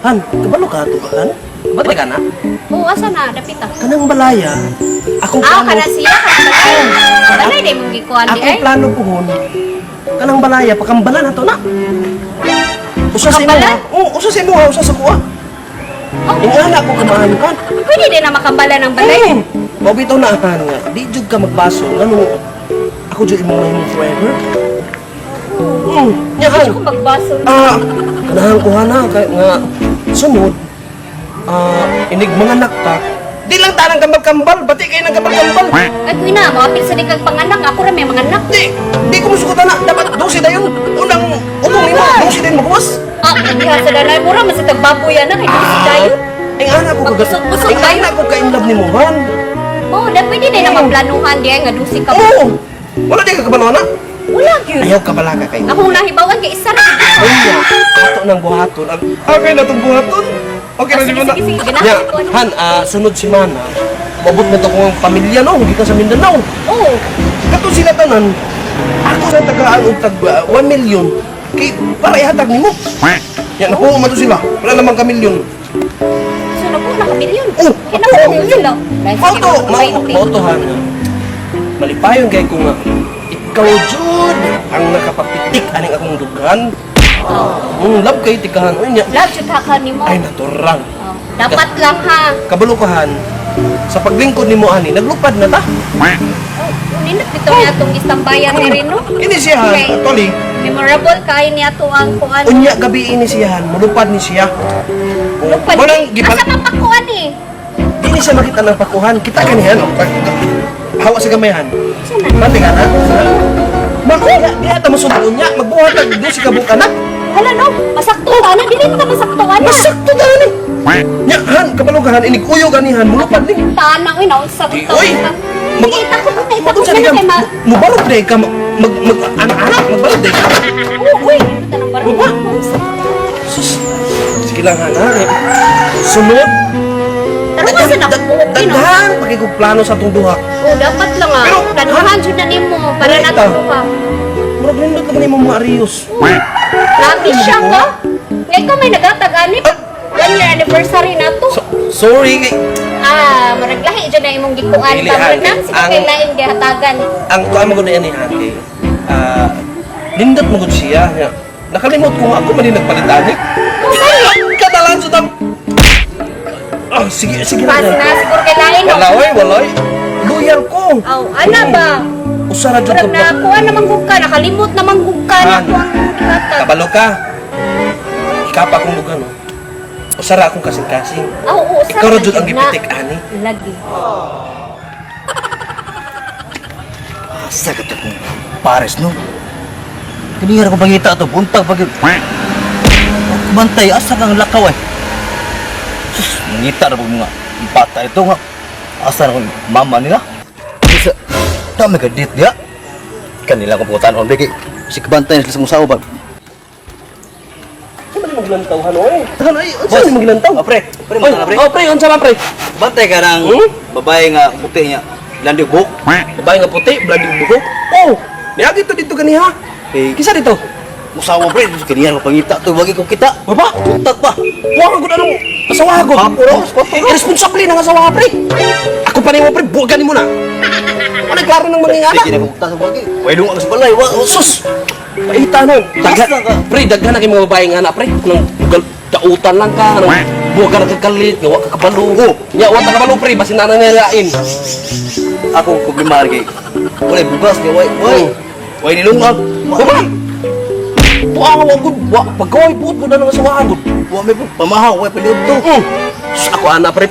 Han, kabalo ka to Han? Ba't ka na? Oo, asa na, dapit ah. Kanang balaya. Akong Ah, plano. kana siya, kana balay. Balay di mong gikuan di Akong ay. plano po hon. Kanang balaya, pakambalan na to na. Usa sa imo. Pakambalan? Oo, usa sa imo, usa sa kuha. Oh, Ingana ko kamaan kan. pwede din na makambala ng balay. Mabitaw na han nga. Di jud ka magbaso. Ano? Ako jud imo mahimong forever. Nya han. Gusto ko magbaso. Kanahan ko na kay nga sunod. Inig mga nakta. Di lang tanang kambal-kambal, bati kayo ng kambal-kambal. Ay, kuy na, mapil sa kang panganak. Ako rin may mga anak. Di ko musukutan na. Dapat dosi na yun. Unang utong nimo, dosi din magwas. Ah, diha sa danay mo ra, masitag baboy yan na. Kaya gusto tayo. Ay ana ko Magbusog-busog Ay tayo. ana ko ka-inlove ni mo, Han. Oo, da pwede din na maplanuhan di ay nga dusi ka. Oo. Wala di ka kabalo na. Wala gyud. Ayaw ka balaga kayo. Akong nahibawan kay isa ra. Kanya, ato ng buhaton. Okay na itong buhaton. Okay na Sige, di mo na. sige, sige. Ya, Ganahan ko, ano? Han, sunod si Mana. Mabot na ito kong pamilya, no? Hindi ka sa Mindanao. Oo. Kato sila tanan. Ako sa tagaan og tag 1 million. Kay para ihatag nimo. Yan ako man to sila. Wala namang kamilyon. So na po, nakamilyon. Oh, Kinakaroon ako. sila. Moto, moto Han. Malipayon kay ko nga. Ikaw jud ang nakapapitik aning akong dugan. Love kay tikahan. Uy nya. Love, shoot haka ni mo. Ay naturang. Oh, dapat lang ha. Kabalukahan. Sa paglingkod nimo ani, naglupad na ta. Nindot bito niya itong istambayan ni Rino. Kini siya Han, Okay. actually. Memorable kayo niya ito ang kuan. Unya gabi ini siya Han, mulupad ni siya. Lupad Munang ni. Asa man pakuan eh. Dili siya makita ng pakuhan. Kita kanihan, oh. Hawa sa gamayan. Mati ka na? Makuha, di ata masubuon niya. Magbuhat ang di si kabuk anak. Hala no, masakto ka na. Dili mo ka masakto ka na. Masakto na ni. Nya, Han, kabalugahan, inikuyo ganihan, mulupad ni. Tanang, uy, naunsa ko Di, to. oy! Nakita ko, nakita ko. Magkun Kaya kay ma... mubalot dahil ka, anak-anak, magbalot dahil ka. Uy, tanang parang. Baba. Sus, sige lang, Han, ha? Sunod, Tarong ka sa nakukuha, no? daghan, pakikuplano sa itong duha. Oh, dapat lang ah. Pero- Planuhan dyan na nimo para Wait, natuwa. Murag nindot ka ba ni mo mga Arios? Lagi siya ka. Ngayon ka may nagatag-anip. 1 year anniversary na to. Sorry, kay... Maraglahi dyan na imong gikuan. Dili, Pagod ate. na, sige Ang- kay lain gihatagan. Ang tuwa mo ko na yan ni Ate, lindot mo ko siya. Nakalimot ko nga ako, mali nagpalitanit. Kadalan sa tam... sige Pas na. na, siguro kay lain. Walay. Loyal ko. Aw, ana ba? Usara dyan Murag na, kuha namang gugka, nakalimot namang gugka na Han. ko ang gihatag. Kabalo ka. Ikapa akong lugar, no? Usara akong kasing-kasing. Aw, oo, Ikaw sarap rajud ang na. gipitik, ani. Lagi. Asa ka kung pares no? Kanihar ko pangita to, buntag pag... Kumantay, asa kang lakaw eh. Sus, mangita na po mga bata ito nga. Asa na kong mama nila. Isa, dami ka dit dia. Kanila kong putan on bigi. Si kabantay na sila sa musaw ba? Saan ba ni maglantaw, Han, oy? Han, ay, Boss. saan ni maglantaw? Pre, pre, Oy, pre. oh, pre, unsa man, pre? Bantay ka ng babae nga puti niya. Landi buhok. Babae nga puti, blading buhok. Oh, niagi to dito kaniha. Eh, Kisa dito? musaw pre, kanihar ko pangita to, wagi ko kita. Baba, Buntag pa. huwag ako anong asawa ko. Irresponsable ng asawa, pre. Ako pa rin mo, pre, buwagan mo na. Ano, klaro ng mga ingana. Sige na kong sa wagi. Pwede mo ang balay, wa. Sus! Paita no. Pre, daghan na kayo mga babae nga na, pre. Nang dautan lang ka, nang buwagan na kakalit, nga wak kakabalugo. Nga, wak kakabalugo, pre, basin na nanilain. Ako problema lagi. Wala bugas kay way. Way nilungag. Baba! Buang ako, wak, pagkaway buot mo na ng asawa ko. Wa may pamahaw, way paliud to. Sus, ako ana, pre.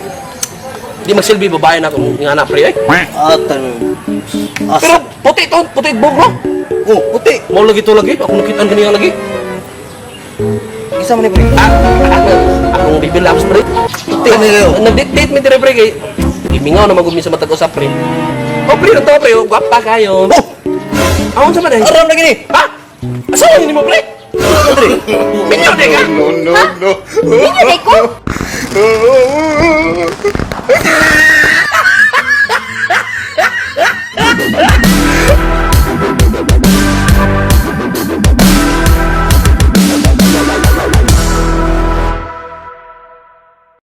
Di magsilbi, babae na akong ingana, pre, ay. Atan. Pero Asa. puti to, puti bugro. Oh, puti. Mau lagi to lagi, aku nakitaan kanina lagi. Isa man ni pre. Akong bibilabs pre. Puti na kayo. Nag-dictate mi dire pre kay imingaw na magumi sa matag usap pre. Oh pre, ito pre, oh, gwapa kayo. Oh, Awon sa man eh. aram lagi ni. Ha? Asa ni mo pre? Andre. Minyo de ka. Ninyo, day ko?